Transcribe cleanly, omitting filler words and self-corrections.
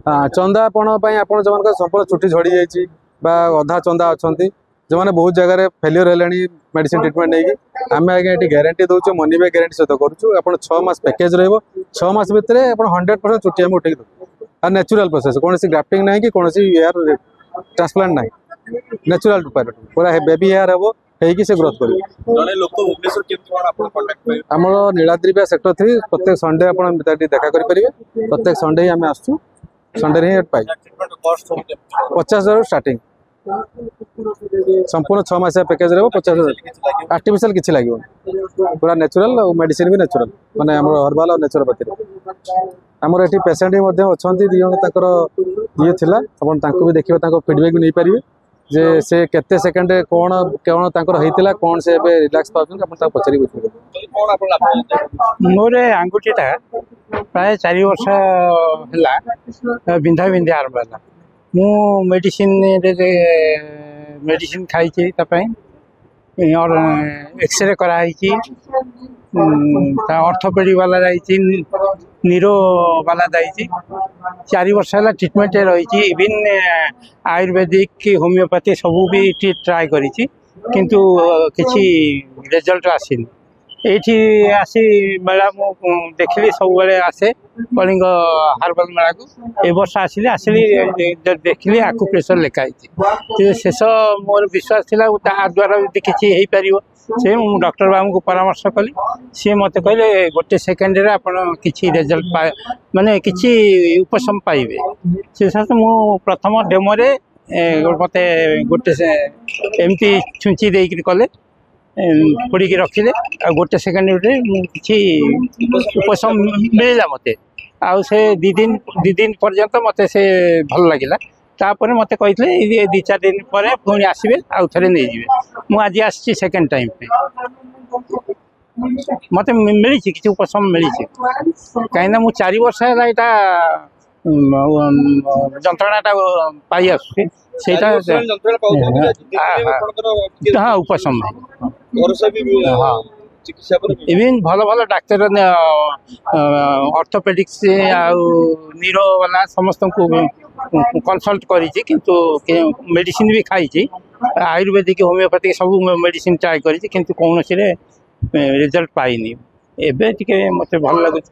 हाँ चंदापण आप संपूर्ण चुटी झड़ी जा अधा चंदा अच्छा जो मैंने बहुत जगह फेलियर है मेडिसिन ट्रिटमेंट नहीं आम आज्ञा ये ग्यारंटी दूचे मनी बैक ग्यारंटी सहित करूँ 6 मास पैकेज रहा 6 मास भितर आप 100% चुटी आम उठे और नेचुरल प्रोसेस कौन ग्राफ्टिंग ना कि कौन हेयर ट्रांसप्लांट ना नेचुरल पूरा बेबी हेयर हम होगी से ग्रोथ कर नीलाद्री सेक्टर 3 प्रत्येक संडे आप देखा करेंगे प्रत्येक संडे ही आम आसू संडे ही पाई 50,000 स्टार्टिंग संपूर्ण 6 मास पैकेज रहा 50,000 आर्टिफिशियल किसी लगे पूरा नेचुरल और मेडिसिन भी नेचुरल माने हर्बाल और नेचुरल पति आमर ये पेसेंट भी अच्छा दिज ये थी आप भी देखिए फीडबैक भी नहीं पारे जे से केते सेकंड कौन कौन होता कौन से रिलैक्स पाते पचारि मोर आंगुठीटा प्राय 4 वर्ष है बिंधा बिंधा आरंभ है मु मेडिसिन मेडिसिन खाई और एक्सरे कराई ऑर्थोपेडिक वाला जाइए नीरो वाला जाइए 4 वर्ष है ट्रीटमेंट रही इवन आयुर्वेदिक होमियोपैथी सबू भी ट्राए करी किंतु किसी रिजल्ट आसीनी ये आसी मेला मु देखिली सब बेले आसे कलिंग हार्बल मेला को ए वर्ष आसिली आसिली देखिली आकुप्रेशर लिखाई शेष मोर विश्वास थिला द्वारा किसी हो पार से डॉक्टर बाबू को परामर्श कली सी मत कहले गोटे सेकेंड आप किसी रिजल्ट माने किसी उपशम पाइबे से सहित मु प्रथम डेमोरे मत गोटे एमती छुंची देकर कले फोड़ी रखिले गोटे सेकेंड किसी उपशम मिलला मत आउ से 2 दिन पर्यंत मत से भल लगे तापर मत कही 2-4 दिन पर पुणी आसबे आउ थे नहीं मुझे आसी सेकेंड टाइम पे मत मिली किसी उपशम मिली कहीं मुझे 4 वर्ष है यहाँ जंत्रणाटा पाई आसुची हाँ उपशम हाँ इवन भल भल डाक्तर ऑर्थोपेडिक्स नीरो वाला समस्त को कंसल्ट करी किंतु मेडिसिन भी खाई आयुर्वेदिक होमियोपैथिक सब मेडिसिन ट्राए करी किंतु कौन सी रिजल्ट पाइनी एबे टिके मते भल लगुच।